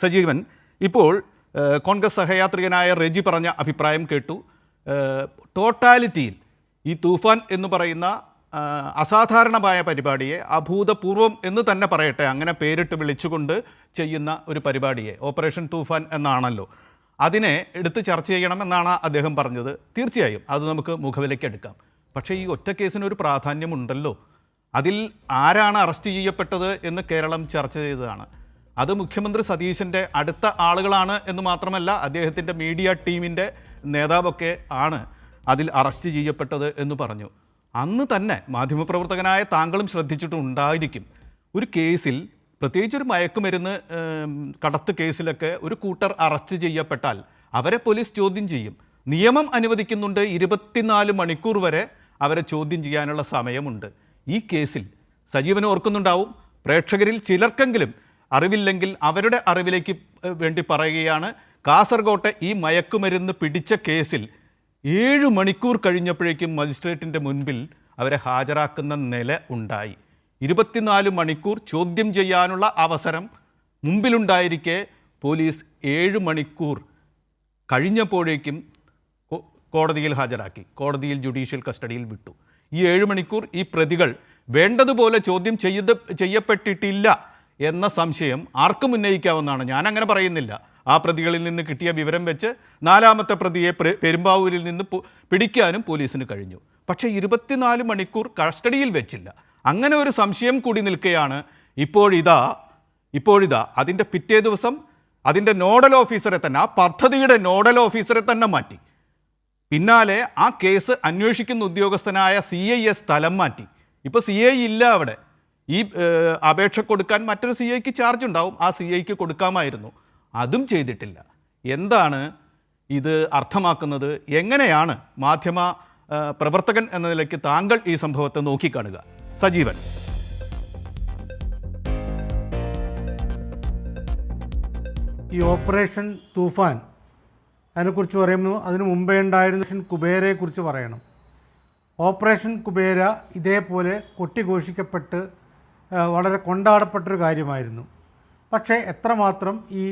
സജീവൻ, ഇപ്പോൾ കോൺഗ്രസ് സഹയാത്രികനായ റെജി പറഞ്ഞ അഭിപ്രായം കേട്ടു. ടോട്ടാലിറ്റിയിൽ ഈ തൂഫാൻ എന്ന് പറയുന്ന അസാധാരണമായ പരിപാടിയെ, അഭൂതപൂർവം എന്ന് തന്നെ പറയട്ടെ, അങ്ങനെ പേരിട്ട് വിളിച്ചുകൊണ്ട് ചെയ്യുന്ന ഒരു പരിപാടിയെ, ഓപ്പറേഷൻ തൂഫാൻ എന്നാണല്ലോ, അതിനെ എടുത്ത് ചർച്ച ചെയ്യണമെന്നാണ് അദ്ദേഹം പറഞ്ഞത്. തീർച്ചയായും അത് നമുക്ക് മുഖവിലയ്ക്കെടുക്കാം. പക്ഷേ ഈ ഒറ്റ കേസിനൊരു പ്രാധാന്യമുണ്ടല്ലോ. അതിൽ ആരാണ് അറസ്റ്റ് ചെയ്യപ്പെട്ടത് എന്ന് കേരളം ചർച്ച ചെയ്തതാണ്. അത് മുഖ്യമന്ത്രി സതീശൻ്റെ അടുത്ത ആളുകളാണ് എന്ന് മാത്രമല്ല, അദ്ദേഹത്തിൻ്റെ മീഡിയ ടീമിൻ്റെ നേതാവൊക്കെ ആണ് അതിൽ അറസ്റ്റ് ചെയ്യപ്പെട്ടത് എന്ന് പറഞ്ഞു. അന്ന് തന്നെ മാധ്യമപ്രവർത്തകനായ താങ്കളും ശ്രദ്ധിച്ചിട്ടുണ്ടായിരിക്കും, ഒരു കേസിൽ, പ്രത്യേകിച്ചൊരു മയക്കുമരുന്ന് കടത്ത് കേസിലൊക്കെ ഒരു കൂട്ടർ അറസ്റ്റ് ചെയ്യപ്പെട്ടാൽ അവരെ പോലീസ് ചോദ്യം ചെയ്യും. നിയമം അനുവദിക്കുന്നുണ്ട് 24 മണിക്കൂർ വരെ അവരെ ചോദ്യം ചെയ്യാനുള്ള സമയമുണ്ട്. ഈ കേസിൽ സജീവന് ഓർക്കുന്നുണ്ടാവും, പ്രേക്ഷകരിൽ ചിലർക്കെങ്കിലും അറിവില്ലെങ്കിൽ അവരുടെ അറിവിലേക്ക് വേണ്ടി പറയുകയാണ്, കാസർഗോട്ടെ ഈ മയക്കുമരുന്ന് പിടിച്ച കേസിൽ 7 മണിക്കൂർ കഴിഞ്ഞപ്പോഴേക്കും മജിസ്ട്രേറ്റിൻ്റെ മുൻപിൽ അവരെ ഹാജരാക്കുന്ന നില ഉണ്ടായി. 24 മണിക്കൂർ ചോദ്യം ചെയ്യാനുള്ള അവസരം മുമ്പിലുണ്ടായിരിക്കെ പോലീസ് 7 മണിക്കൂർ കഴിഞ്ഞപ്പോഴേക്കും കോടതിയിൽ ഹാജരാക്കി, കോടതിയിൽ ജുഡീഷ്യൽ കസ്റ്റഡിയിൽ വിട്ടു. ഈ 7 മണിക്കൂർ ഈ പ്രതികൾ വേണ്ടതുപോലെ ചോദ്യം ചെയ്യപ്പെട്ടിട്ടില്ല എന്ന സംശയം ആർക്കും ഉന്നയിക്കാവുന്നതാണ്. ഞാനങ്ങനെ പറയുന്നില്ല. ആ പ്രതികളിൽ നിന്ന് കിട്ടിയ വിവരം വെച്ച് 4ാമത്തെ പ്രതിയെ പെരുമ്പാവൂരിൽ നിന്ന് പിടിക്കാനും പോലീസിന് കഴിഞ്ഞു. പക്ഷേ 24 മണിക്കൂർ കസ്റ്റഡിയിൽ വെച്ചില്ല. അങ്ങനെ ഒരു സംശയം കൂടി നിൽക്കുകയാണ്. ഇപ്പോഴിതാ അതിൻ്റെ പിറ്റേ ദിവസം അതിൻ്റെ നോഡൽ ഓഫീസറെ തന്നെ, ആ പദ്ധതിയുടെ നോഡൽ ഓഫീസറെ തന്നെ മാറ്റി. പിന്നാലെ ആ കേസ് അന്വേഷിക്കുന്ന ഉദ്യോഗസ്ഥനായ CI സ്ഥലം മാറ്റി. ഇപ്പോൾ CI ഇല്ല അവിടെ. ഈ അപേക്ഷ കൊടുക്കാൻ മറ്റൊരു CIക്ക് ചാർജ് ഉണ്ടാവും, ആ CIക്ക് കൊടുക്കാമായിരുന്നു. അതും ചെയ്തിട്ടില്ല. എന്താണ് ഇത് അർത്ഥമാക്കുന്നത്? എങ്ങനെയാണ് മാധ്യമ പ്രവർത്തകൻ എന്ന നിലയ്ക്ക് താങ്കൾ ഈ സംഭവത്തെ നോക്കിക്കാണുക? സജീവൻ, ഈ ഓപ്പറേഷൻ തൂഫാൻ അതിനെക്കുറിച്ച് പറയുമ്പോൾ അതിന് മുമ്പേ ഉണ്ടായിരുന്ന കുബേരയെക്കുറിച്ച് പറയണം. ഓപ്പറേഷൻ കുബേര ഇതേപോലെ കൊട്ടിഘോഷിക്കപ്പെട്ട് വളരെ കൊണ്ടാടപ്പെട്ടൊരു കാര്യമായിരുന്നു. പക്ഷേ എത്രമാത്രം ഈ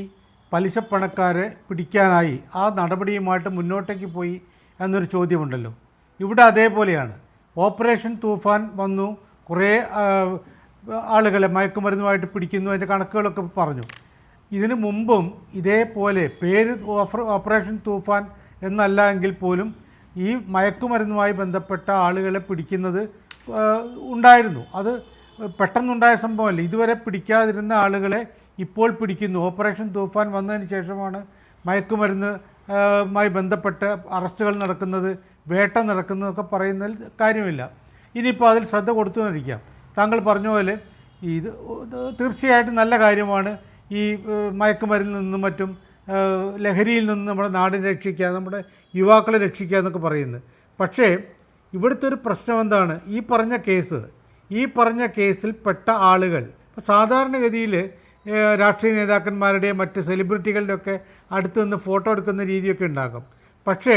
പലിശപ്പണക്കാരെ പിടിക്കാനായി ആ നടപടിയുമായിട്ട് മുന്നോട്ടേക്ക് പോയി എന്നൊരു ചോദ്യമുണ്ടല്ലോ. ഇവിടെ അതേപോലെയാണ്. ഓപ്പറേഷൻ തൂഫാൻ വന്നു, കുറേ ആളുകളെ മയക്കുമരുന്നുമായിട്ട് പിടിക്കുന്നു, അതിൻ്റെ കണക്കുകളൊക്കെ പറഞ്ഞു. ഇതിനു മുമ്പും ഇതേപോലെ പേര് ഓപ്പറേഷൻ തൂഫാൻ എന്നല്ല എങ്കിൽ പോലും ഈ മയക്കുമരുന്നുമായി ബന്ധപ്പെട്ട ആളുകളെ പിടിക്കുന്നത് ഉണ്ടായിരുന്നു. അത് പെട്ടെന്നുണ്ടായ സംഭവമല്ല. ഇതുവരെ പിടിക്കാതിരുന്ന ആളുകളെ ഇപ്പോൾ പിടിക്കുന്നു. ഓപ്പറേഷൻ തൂഫാൻ വന്നതിന് ശേഷമാണ് മയക്കുമരുന്നുമായി ബന്ധപ്പെട്ട് അറസ്റ്റുകൾ നടക്കുന്നത്, വേട്ട നടക്കുന്നതൊക്കെ പറയുന്നതിൽ കാര്യമില്ല. ഇനിയിപ്പോൾ അതിൽ ശ്രദ്ധ കൊടുത്തുകൊണ്ടിരിക്കാം. താങ്കൾ പറഞ്ഞ പോലെ ഇത് തീർച്ചയായിട്ടും നല്ല കാര്യമാണ്. ഈ മയക്കുമരുന്നിൽ നിന്നും മറ്റും ലഹരിയിൽ നിന്നും നമ്മുടെ നാടിനെ രക്ഷിക്കുക, നമ്മുടെ യുവാക്കളെ രക്ഷിക്കുക എന്നൊക്കെ പറയുന്നത്. പക്ഷേ ഇവിടുത്തെ ഒരു പ്രശ്നം എന്താണ്? ഈ പറഞ്ഞ കേസിൽ പെട്ട ആളുകൾ സാധാരണഗതിയിൽ രാഷ്ട്രീയ നേതാക്കന്മാരുടെയും മറ്റ് സെലിബ്രിറ്റികളുടെയൊക്കെ അടുത്ത് നിന്ന് ഫോട്ടോ എടുക്കുന്ന രീതിയൊക്കെ ഉണ്ടാകും. പക്ഷേ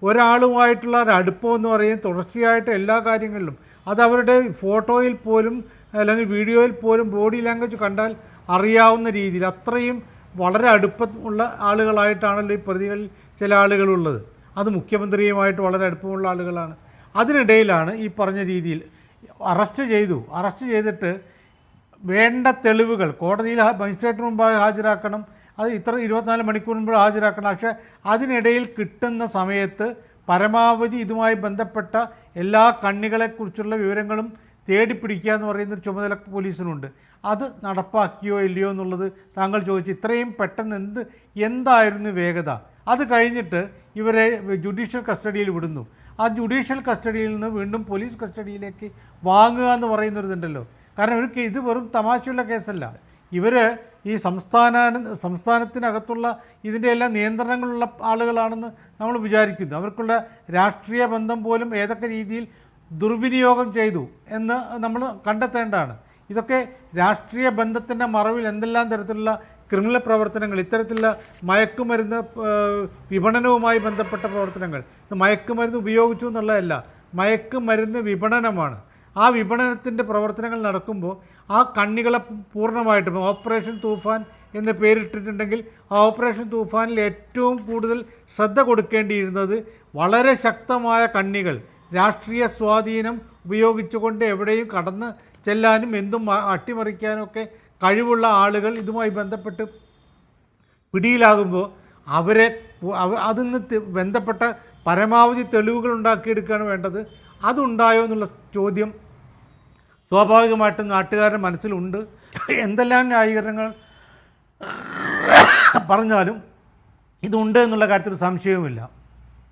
ഒരാളുമായിട്ടുള്ള ഒരു അടുപ്പം എന്ന് പറയുന്നത് തുടർച്ചയായിട്ട് എല്ലാ കാര്യങ്ങളിലും, അത് അവരുടെ ഫോട്ടോയിൽ പോലും അല്ലെങ്കിൽ വീഡിയോയിൽ പോലും ബോഡി ലാംഗ്വേജ് കണ്ടാൽ അറിയാവുന്ന രീതിയിൽ അത്രയും വളരെ അടുപ്പമുള്ള ആളുകളായിട്ടാണല്ലോ ഈ പ്രതികളിൽ ചില ആളുകളുള്ളത്. അത് മുഖ്യമന്ത്രിയുമായിട്ട് വളരെ അടുപ്പമുള്ള ആളുകളാണ്. അതിനിടയിലാണ് ഈ പറഞ്ഞ രീതിയിൽ അറസ്റ്റ് ചെയ്തിട്ട് വേണ്ട തെളിവുകൾ കോടതിയിൽ മജിസ്ട്രേറ്റിന് മുമ്പാകെ ഹാജരാക്കണം. അത് 24 മണിക്കൂർ മുമ്പ് ഹാജരാക്കണം. പക്ഷേ അതിനിടയിൽ കിട്ടുന്ന സമയത്ത് പരമാവധി ഇതുമായി ബന്ധപ്പെട്ട എല്ലാ കണ്ണികളെക്കുറിച്ചുള്ള വിവരങ്ങളും തേടിപ്പിടിക്കുക എന്ന് പറയുന്നൊരു ചുമതല പോലീസിനുണ്ട്. അത് നടപ്പാക്കിയോ ഇല്ലയോ എന്നുള്ളത് താങ്കൾ ചോദിച്ചു. ഇത്രയും പെട്ടെന്ന് എന്തായിരുന്നു വേഗത? അത് കഴിഞ്ഞിട്ട് ഇവരെ ജുഡീഷ്യൽ കസ്റ്റഡിയിൽ വിടുന്നു. ആ ജുഡീഷ്യൽ കസ്റ്റഡിയിൽ നിന്ന് വീണ്ടും പോലീസ് കസ്റ്റഡിയിലേക്ക് വാങ്ങുക എന്ന് പറയുന്നൊരിതുണ്ടല്ലോ. കാരണം ഇത് വെറും തമാശയുള്ള കേസല്ല. ഇവർ ഈ സംസ്ഥാനത്തിനകത്തുള്ള ഇതിൻ്റെ എല്ലാം നിയന്ത്രണങ്ങളുള്ള ആളുകളാണെന്ന് നമ്മൾ വിചാരിക്കുന്നു. അവർക്കുള്ള രാഷ്ട്രീയ ബന്ധം പോലും ഏതൊക്കെ രീതിയിൽ ദുർവിനിയോഗം ചെയ്തു എന്ന് നമ്മൾ കണ്ടെത്തേണ്ടതാണ്. ഇതൊക്കെ രാഷ്ട്രീയ ബന്ധത്തിൻ്റെ മറവിൽ എന്തെല്ലാം തരത്തിലുള്ള ക്രിമിനൽ പ്രവർത്തനങ്ങൾ, ഇത്തരത്തിലുള്ള മയക്കുമരുന്ന് വിപണനവുമായി ബന്ധപ്പെട്ട പ്രവർത്തനങ്ങൾ, മയക്കുമരുന്ന് ഉപയോഗിച്ചു എന്നുള്ളതല്ല, മയക്കുമരുന്ന് വിപണനമാണ്. ആ വിപണനത്തിൻ്റെ പ്രവർത്തനങ്ങൾ നടക്കുമ്പോൾ ആ കണ്ണികളെ പൂർണ്ണമായിട്ടും ഓപ്പറേഷൻ തൂഫാൻ എന്ന് പേരിട്ടിട്ടുണ്ടെങ്കിൽ ആ ഓപ്പറേഷൻ തൂഫാനിൽ ഏറ്റവും കൂടുതൽ ശ്രദ്ധ കൊടുക്കേണ്ടിയിരുന്നത് വളരെ ശക്തമായ കണ്ണികൾ, രാഷ്ട്രീയ സ്വാധീനം ഉപയോഗിച്ചുകൊണ്ട് എവിടെയും കടന്ന് ചെല്ലാനും എന്തും അട്ടിമറിക്കാനൊക്കെ കഴിവുള്ള ആളുകൾ ഇതുമായി ബന്ധപ്പെട്ട് പിടിയിലാകുമ്പോൾ അവരെ അതിന് ബന്ധപ്പെട്ട പരമാവധി തെളിവുകൾ ഉണ്ടാക്കിയെടുക്കുകയാണ് വേണ്ടത്. അതുണ്ടായോ എന്നുള്ള ചോദ്യം സ്വാഭാവികമായിട്ടും നാട്ടുകാരുടെ മനസ്സിലുണ്ട്. എന്തെല്ലാം ന്യായീകരണങ്ങൾ പറഞ്ഞാലും ഇതുണ്ട് എന്നുള്ള കാര്യത്തിൽ സംശയവുമില്ല.